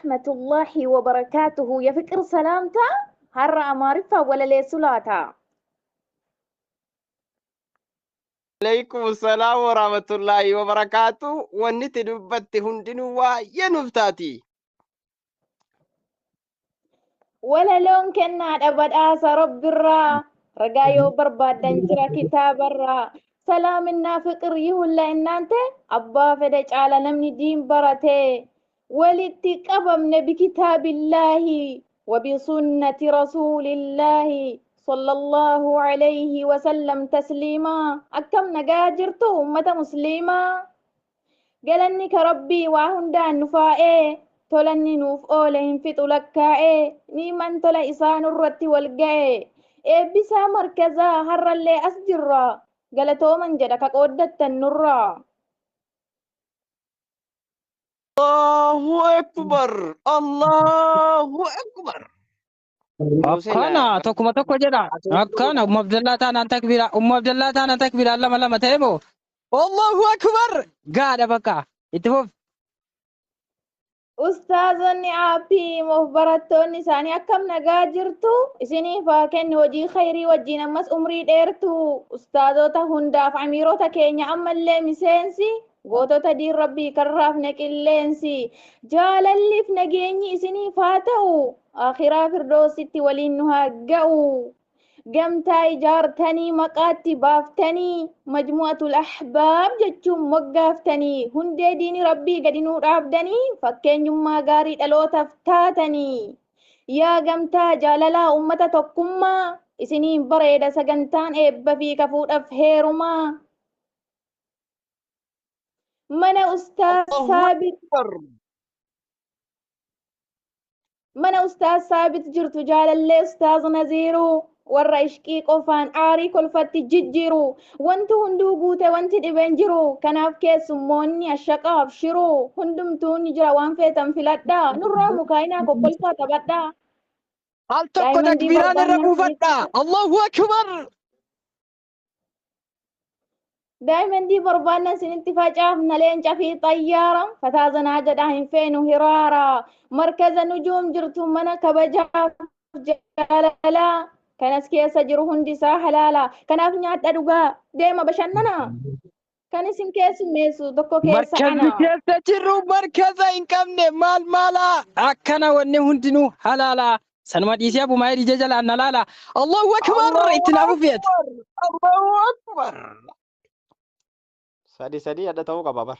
ورحمة الله وبركاته يا فكر سلامتا هر أمارفة ولا لي سلاتا عليكم السلام ورحمة الله وبركاته ونتي دبت هندنوا ينفتاتي ولا لون كنا أبد آسى رب الرا رقايو برباد دنجرا كتاب الرا سلام النافقر يهلا إن أنت أبا فدج على نمني دين برتي ولتقبمنا بكتاب الله وبسنة رسول الله صلى الله عليه وسلم تسليما أكم نجاجرتو أمة مسلمة قالني كربي وهندان نفائي تولني نوف أولهم في تلكائي نيمان تلا إسان الرت والقائي إبسا مركزا هر اللي أسجرا قالتو من جدك قودة النرا الله أكبر الله أكبر أكانا تكما تكو جدا أكانا أم عبد الله تانا تكبيرا أم عبد الله تانا تكبيرا لما تيمو الله أكبر قاعد بكا اتفوف أستاذني عابي مخبرتوني ساني أكم نجاجرتو إسني فاكن وجي خيري وجي نمس أمري ديرتو أستاذو تهنداف عميرو تكيني عمال مسينسي غوتو تدير ربي كراف نكيلينسي جال اللي في نجيني إسني فاتو آخرا فردوسيتي ولينها قاو قمتا إجارتني مقاتي بافتني مجموعة الأحباب جتشم وقافتني هندي ديني ربي قد نور عبدني فكين يما قاري ألو تفتاتني يا قمتا جاللا أمة تقما إسنين بريدة سقنتان إبا في كفوت أفهيرما من أستاذ الله ثابت أكبر من أستاذ ثابت جرت جالالي أستاذ نزيرو warra ishqii qofaan aarii kolfatti jijjiiru wanti hunduu guute wanti dhibeen jiru kanaaf keessummoonni ashaqaa abshiru hundumtuu ni jira waan feetan filadha nurraa mukaayinaa kokkolfaa taphadha هل تكو تكبيرا الربو فتا الله أكبر daa'imandii barbaannan sinitti facaafna leenca fi xayyaara fataazanaa jedha hin feenu hiraara markaza nujuum jirtu mana kabajaaf jaalalaa kanas keessa jiru hundi isaa halaala kanaaf nyaadha dhugaa deema bashannana kan isin keessummeessu tokko keessa ana مركز كيسة جرو مركز إن كمني مالا أكنا وني هندنو هلالا سنما ديسي أبو مايري ججل أن لالا الله أكبر الله اتنافو فيت أكبر الله أكبر سادي ada tahu kah babar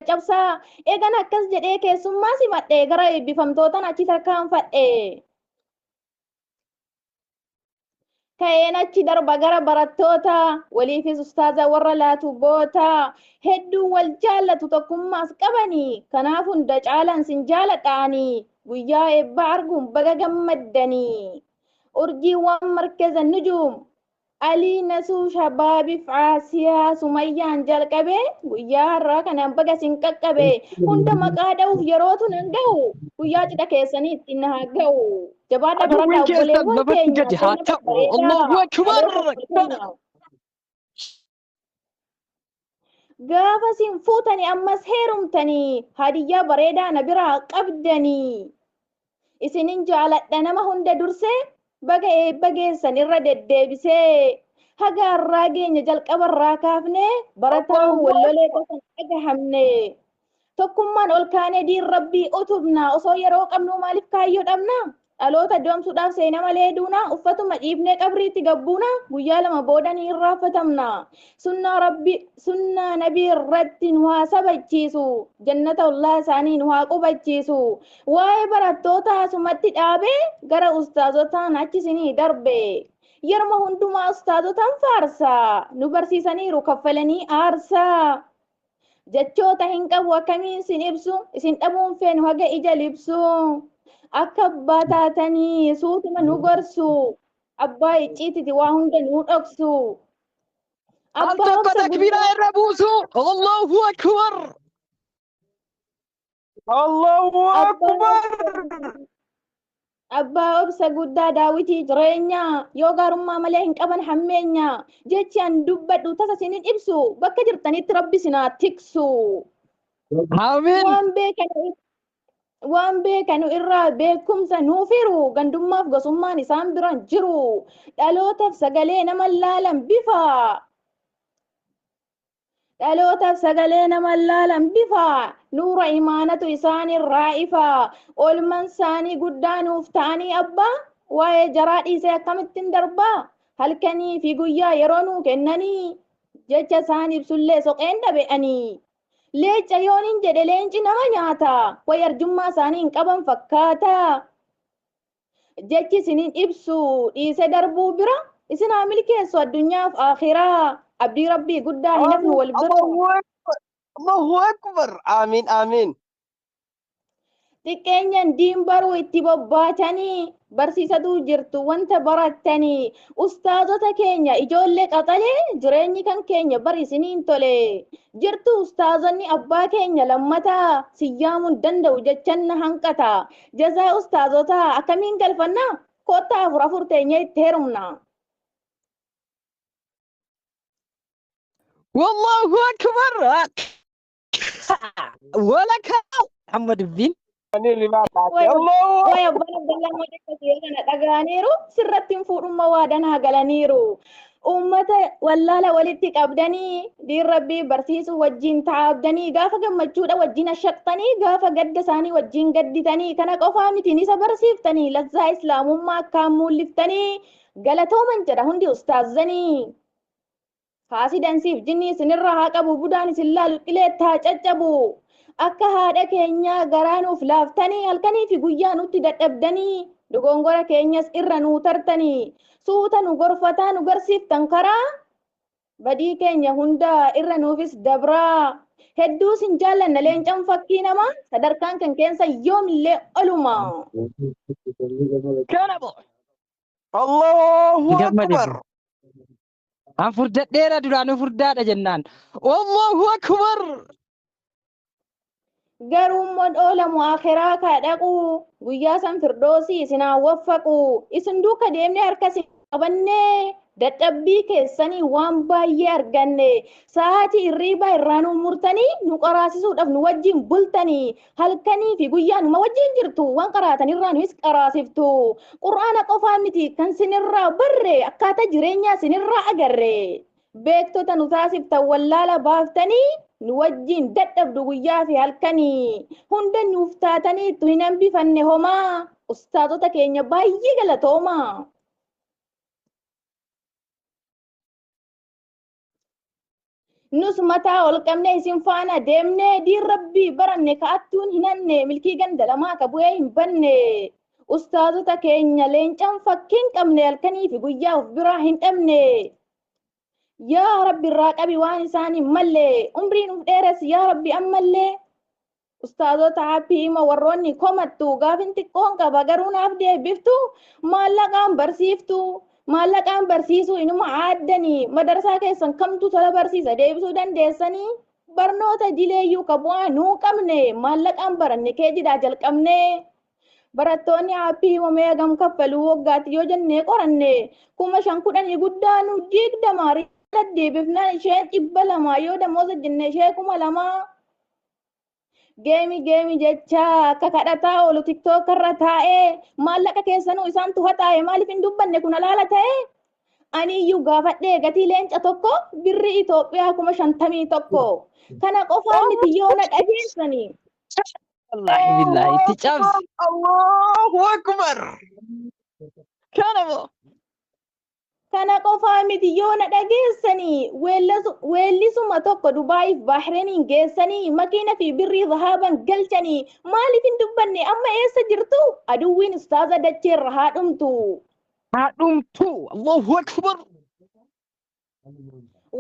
cabsaa eegan akkas jedhee keessummaa simadhee gara eebbifamtootaan achi tarkaanfadhe ka'een achi darba gara barattoota waliifis ustaaza warra laatu boota hedduu wal jaallatu tokkummaas qabanii kanaaf hunda caalan sin jaaladhaanii guyyaa eebbaa arguun baga gammaddanii urjiiwwan markaza nujuum alii nasuu shabaabiif aasiyaa sumayyaan jalqabe guyyaa har'aa kanaan baga sin qaqqabe hunda maqaa dha'uuf yerootu nan ga'u guyyaa cidha keessanii ittiin na haa ga'u jabaadha baradhaa obboleewwan keenya الله أكبر gaafa sin fuutanii ammas heerumtanii hadiyyaa bareedaa na biraa qabdanii isinin jaaladha nama hunda dursee baga eebba geessan irra deddeebisee haga har'aa geenya jalqabarraa kaafnee barataan wallolee qofa dhagahamne tokkummaan ol kaanee diin rabbii utubna osoo yeroo qabnu maaliif kaayyoo dhabna dhaloota doomsuudhaaf seena malee duuna uffatuma dhiibnee qabriitti gabbuuna guyyaa lama boodanii irraanfatamna sunnaa nabii irratti nu haa sabachiisu jannata ollaa isaanii nu haa qubachiisu waa'ee barattoota asumatti dhaabee gara ustaazotaan achisinii darbe yeroo hundumaa ustaazotaan faarsaa nu barsiisaniiru kaffalanii aarsaa jechoota hin qabu akkamiin isin ibsu isin dhabuun feenu haga ija libsu akka abbaa taatanii suutuma nu gorsu abbaa icciititi waa hunda nu dhoksu هل تكو تكبيرا الربوسو الله أكبر الله أكبر abbaa obsa guddaa daawitii jireenya yoo gaarummaa malee hin qaban hammeenya jechi an dubbadhu tasa sinin ibsu bakka jirtanitti rabbi sinaa tiksu Amin. waan beekanu irraa beekumsa nuufiru gandummaaf gosummaan isaan biran jiru dhalootaaf sagalee nama laalan bifa dhalootaaf sagalee nama laalan bifa nuura imaanatu isaan irraa ifa olman isaanii guddaa nuuf ta'anii abbaa waa'ee jaraa dhiisee akkamittiin darbaa halkanii fi guyyaa yeroo nuu kennanii jecha isaan ibsullee soqeen dhabe'anii Leecha yooniin jedhe leenci nama nyaata way arjummaa isaanii hin qaban fakkaata jechi isiniin ibsu dhiise darbuu bira isin haa milkeessu addunyaaf akhiraa abdii rabbii guddaa hin hafnu wal bira Allahu Akbar. Amin, amin. xiqqeenyan diin baruu itti bobbaatanii barsiisatu jirtu wanta barattanii ustaazota keenya ijoollee qaxalee jireenyi kan keenya bari isiniin tole jirtu ustaazonni abbaa keenya lammataa siyyaamuun danda'u jechan na hanqata jazaa ustaazota akkamiin galfanna kottaa afur teenya itti heerumna Wallahu Akbar. Walaka Muhammad bin. Ani lima taate. way Allahu abbaan abdallah moodekasee kana dhaga'aniiru sirratti hin fuudhumma waadanaa galaniiru ummata wallaala walitti qabdanii diin rabbii barsiisu wajjin taa'abdanii gaafa gammachuudha wajjin ashaqxanii gaafa gadda isaanii wajjin gadditanii kana qofaa mitiin isa barsiiftanii lazzaa islaamummaa akkaan mulliftanii galatooman jedha hundi ustaazanii haasidansiif jinnii isinirraa haa qabu budaan isin laalu qileetti haa caccabu akka haadha keenya garaa nuuf laaftanii halkanii fi guyyaa nutti dadhabdanii dogongora keenyas irra nuu tartanii suuta nu gorfataa nu garsiiftan karaa badii keenya hunda irra nuufis dabraa hedduu sin jaallanna leencan fakkii namaa sadarkaan kan keessa yoomillee oluma Kana bo. Allahu Gammade. Akbar. An furdadheera duraanuu furdaadha jennaan. Allahu Akbar. garuummoon oolamu akhiraa kaa dhaqu guyyaa san firdoosii isinaa waffaqu isin duuka deemnee harka isin qabannee dadhabbii keessanii waan baay'ee arganne sa'aatii irriibaa irraanuu murtanii nu qaraasisuudhaaf nu wajjin bultanii halkanii fi guyyaa numa wajjin jirtu waan qaraatan irraa nuis qaraasiftu qur'aana qofaa miti kan sinirraa barre akkaataa jireenyaa sinirraa agarre beektota nu taasiftan wallaala baaftanii nu wajjin dadhabdu guyyaa fi halkanii hunda nuuf taataniitu hin hambifanne homaa ustaazota keenya baay'ee galatooma. Nus mataa ol qabne isin faana deemne diin rabbii baranne ka'attuun hin hanne milkii ganda lamaa ka bu'ee hin banne ustaazota keenya leencan fakkiin qabne halkanii fi guyyaa of biraa hin dhabne. Yaa Rabbi irraa qabi waan isaanii malle umriin uf dheeres yaa Rabbi ammallee ustaazota haphiima warroonni komattu gaafin xiqqoon qaba garuu naaf deebiftu maallaqaan barsiiftu maallaqaan barsiisuu inuma aaddanii madarsaa keessan kamtu tola barsiisa deebisuu dandeessanii barnoota dileeyyuu ka bu'aa nuu qabne maallaqaan baranne kee jidaa jalqabne barattoonni haphiima mee gam kaffaluu waggaatti yoo jennee qoranne 5,010 guddaa nu 20 deebifnaan isheen 200 yoo damooza jenne ishee 2,000 geemi jecha akka kadhataa oolu tiktook irra taa'ee maallaqa keessanuu isaan tufa taa'e maaliif hin dubbanne kun alaala ta'e ani iyyuu gaafadhee gatii leenca tokko birri Itoophiyaa 51 kana qofaan miti yoo na dhageessanii Wallahi billahi itti cabsi. Allahu Akbar. Kana bo. kana qofaa miti yoo na dhageessanii weellisuma tokko Dubaayiif Bahreeniin geessanii makiina fi birrii zahaaban galchanii maaliif hin dubbanne amma eessa jirtu aduwwiin ustaaza dacheerra haa dhumtu. Haadhumtu. Allahu Akbar.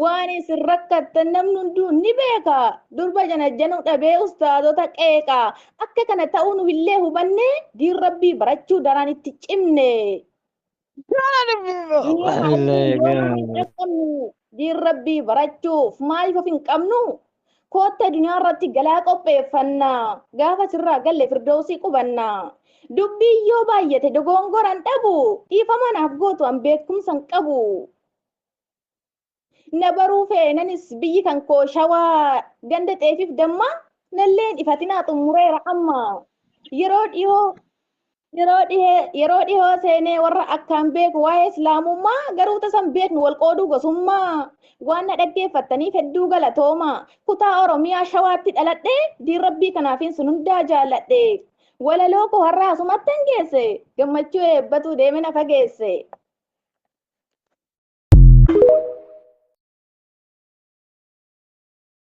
Waan isin rakkattan namni hunduu ni beeka durba janajjanuu dhabee ustaazota qeeqa akka kana ta'uun illee hubanne diin rabbii barachuu daraan itti cimne. Diin rabbii barachuuf maaliif of hin qabnu kootta duniyaa irratti galaa qopheeffanna gaafa sirraa galle firdoosii qubanna dubbii yoo baay'ate dogongoran dhabu dhiifama naaf gootu an beekumsan qabu na baruu feenanis biyyi kan koo shawaa ganda xeefiif damma nalleen ifatinaa xumureera amma yeroo dhihoo seenee warra akkaan beeku waa'ee islaamummaa garuu tasan beeknu wal qooduu gosummaa waan na dhaggeeffattaniif hedduu galatooma kutaa oromiyaa shawaatti dhaladhe diin rabbii kanaafin sun hundaa jaalladhe walaloo koo har'aa asumattan geesse gammachuu eebbatuu deeme na fageesse